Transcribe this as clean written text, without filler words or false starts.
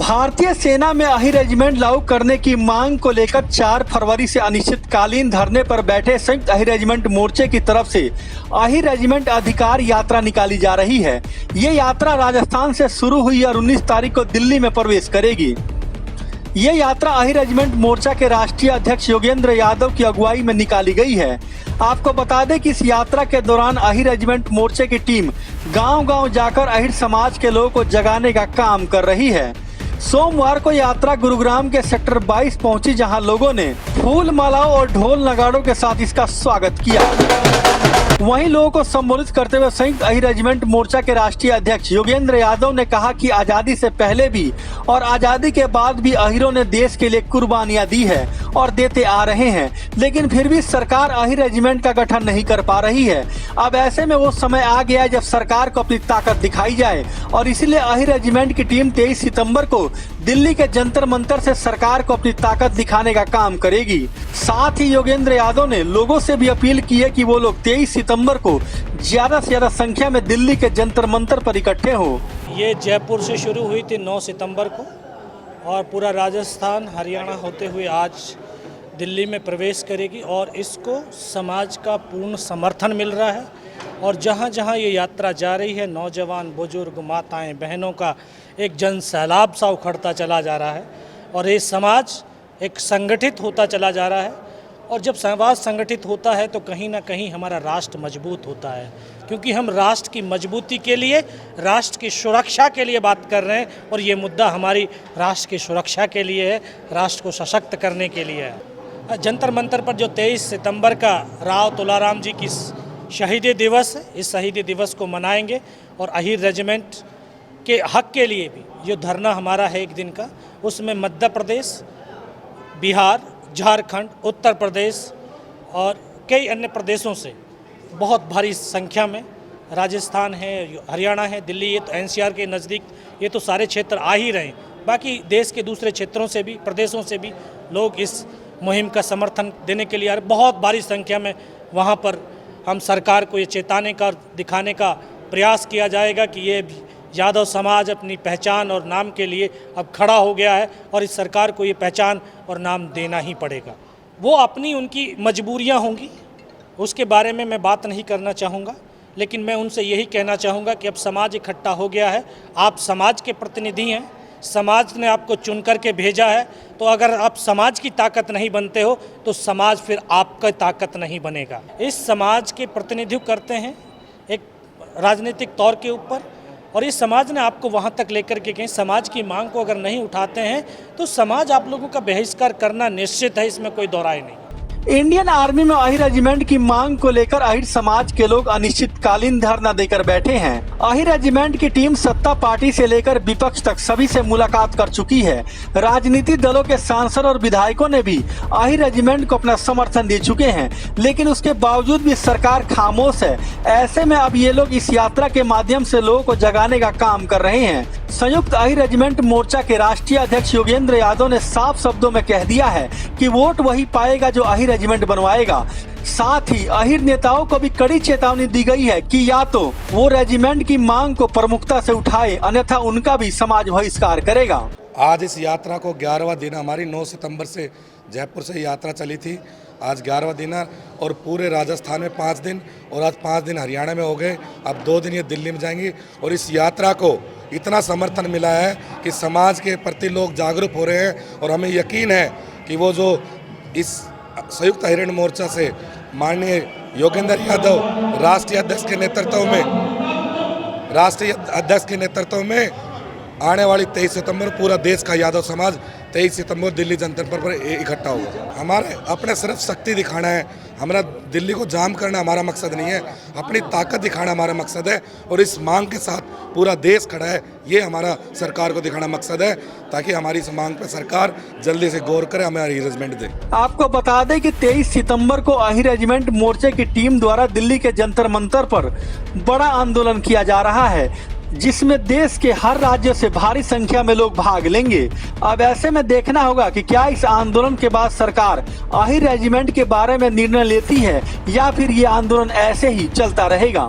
भारतीय सेना में अहि रेजिमेंट लागू करने की मांग को लेकर 4 फरवरी से अनिश्चितकालीन धरने पर बैठे संयुक्त अहि रेजिमेंट मोर्चे की तरफ से अहि रेजिमेंट अधिकार यात्रा निकाली जा रही है। ये यात्रा राजस्थान से शुरू हुई और 19 तारीख को दिल्ली में प्रवेश करेगी। ये यात्रा अहि रेजिमेंट मोर्चा के राष्ट्रीय अध्यक्ष योगेंद्र यादव की अगुवाई में निकाली गई है। आपको बता दें कि इस यात्रा के दौरान अहि रेजिमेंट मोर्चे की टीम गांव-गांव जाकर अहिर समाज के लोगों को जगाने का काम कर रही है। सोमवार को यात्रा गुरुग्राम के सेक्टर 22 पहुंची, जहां लोगों ने फूल मालाओं और ढोल नगाड़ों के साथ इसका स्वागत किया। वहीं लोगों को संबोधित करते हुए संयुक्त अहि रेजिमेंट मोर्चा के राष्ट्रीय अध्यक्ष योगेंद्र यादव ने कहा कि आजादी से पहले भी और आजादी के बाद भी अहिरों ने देश के लिए कुर्बानियां दी है और देते आ रहे हैं, लेकिन फिर भी सरकार अहि रेजिमेंट का गठन नहीं कर पा रही है। अब ऐसे में वो समय आ गया है जब सरकार को अपनी ताकत दिखाई जाए और इसलिए अहि रेजिमेंट की टीम 23 सितंबर को दिल्ली के जंतर मंतर से सरकार को अपनी ताकत दिखाने का काम करेगी। साथ ही योगेंद्र यादव ने लोगों से भी अपील की है कि वो लोग 23 सितंबर को ज्यादा से ज्यादा संख्या में दिल्ली के जंतर मंतर पर इकट्ठे हों। ये जयपुर से शुरू हुई थी 9 सितंबर को और पूरा राजस्थान हरियाणा होते हुए आज दिल्ली में प्रवेश करेगी और इसको समाज का पूर्ण समर्थन मिल रहा है। और जहाँ जहाँ ये यात्रा जा रही है, नौजवान, बुजुर्ग, माताएं, बहनों का एक जन सैलाब सा उखड़ता चला जा रहा है और ये समाज एक संगठित होता चला जा रहा है। और जब समाज संगठित होता है तो कहीं ना कहीं हमारा राष्ट्र मजबूत होता है, क्योंकि हम राष्ट्र की मजबूती के लिए, राष्ट्र की सुरक्षा के लिए बात कर रहे हैं और ये मुद्दा हमारी राष्ट्र की सुरक्षा के लिए है, राष्ट्र को सशक्त करने के लिए है। जंतर मंतर पर जो 23 सितंबर का राव तुलाराम जी की शहीदी दिवस है, इस शहीदी दिवस को मनाएंगे और अहि रेजिमेंट के हक के लिए भी जो धरना हमारा है एक दिन का, उसमें मध्य प्रदेश, बिहार, झारखंड, उत्तर प्रदेश और कई अन्य प्रदेशों से बहुत भारी संख्या में, राजस्थान है, हरियाणा है, दिल्ली, ये तो एनसीआर के नज़दीक, ये तो सारे क्षेत्र आ ही रहे हैं। बाकी देश के दूसरे क्षेत्रों से भी, प्रदेशों से भी लोग इस मुहिम का समर्थन देने के लिए आ रहे। बहुत भारी संख्या में वहाँ पर हम सरकार को ये चेताने का, दिखाने का प्रयास किया जाएगा कि ये यादव समाज अपनी पहचान और नाम के लिए अब खड़ा हो गया है और इस सरकार को ये पहचान और नाम देना ही पड़ेगा। वो अपनी उनकी मजबूरियां होंगी, उसके बारे में मैं बात नहीं करना चाहूँगा, लेकिन मैं उनसे यही कहना चाहूँगा कि अब समाज इकट्ठा हो गया है, आप समाज के प्रतिनिधि हैं, समाज ने आपको चुन करके भेजा है, तो अगर आप समाज की ताकत नहीं बनते हो तो समाज फिर आपका ताकत नहीं बनेगा। इस समाज के प्रतिनिधित्व करते हैं एक राजनीतिक तौर के ऊपर, और इस समाज ने आपको वहाँ तक लेकर के गए। समाज की मांग को अगर नहीं उठाते हैं तो समाज आप लोगों का बहिष्कार करना निश्चित है, इसमें कोई दोहराई नहीं। इंडियन आर्मी में अहि रेजिमेंट की मांग को लेकर अहिर समाज के लोग अनिश्चितकालीन धरना देकर बैठे हैं। अहि रेजिमेंट की टीम सत्ता पार्टी से लेकर विपक्ष तक सभी से मुलाकात कर चुकी है। राजनीतिक दलों के सांसद और विधायकों ने भी अहि रेजिमेंट को अपना समर्थन दे चुके हैं, लेकिन उसके बावजूद भी सरकार खामोश है। ऐसे में अब ये लोग इस यात्रा के माध्यम से लोगों को जगाने का काम कर रहे हैं। संयुक्त अहि रेजिमेंट मोर्चा के राष्ट्रीय अध्यक्ष योगेंद्र यादव ने साफ शब्दों में कह दिया है कि वोट वही पाएगा जो अहि रेजिमेंट बनवाएगा। साथ ही अहिर नेताओं को भी कड़ी चेतावनी दी गई है कि या तो वो रेजिमेंट की मांग को प्रमुखता से उठाए, अन्यथा उनका भी समाज बहिष्कार करेगा। आज इस यात्रा को 11वां दिन, हमारी 9 सितंबर से जयपुर से यात्रा चली थी, आज 11वां दिन है और पूरे राजस्थान में 5 दिन और आज 5 दिन हरियाणा में हो गए। अब 2 दिन ये दिल्ली में जाएंगी और इस यात्रा को इतना समर्थन मिला है कि समाज के प्रति लोग जागरूक हो रहे हैं और हमें यकीन है कि वो जो इस संयुक्त अहि रेजिमेंट मोर्चा से माननीय योगेंद्र यादव राष्ट्रीय अध्यक्ष के नेतृत्व में आने वाली 23 सितंबर पूरा देश का यादव समाज 23 सितंबर दिल्ली जंतर पर इकट्ठा होगा। हमारे अपने सिर्फ शक्ति दिखाना है, हमारा दिल्ली को जाम करना हमारा मकसद नहीं है, अपनी ताकत दिखाना हमारा मकसद है और इस मांग के साथ पूरा देश खड़ा है, ये हमारा सरकार को दिखाना मकसद है, ताकि हमारी इस मांग पर सरकार जल्दी से गौर करे, हमें अहि रेजिमेंट दे। आपको बता दें कि 23 सितंबर को अहि रेजिमेंट मोर्चे की टीम द्वारा दिल्ली के जंतर मंतर पर बड़ा आंदोलन किया जा रहा है, जिसमें देश के हर राज्य से भारी संख्या में लोग भाग लेंगे। अब ऐसे में देखना होगा कि क्या इस आंदोलन के बाद सरकार अहि रेजिमेंट के बारे में निर्णय लेती है या फिर ये आंदोलन ऐसे ही चलता रहेगा।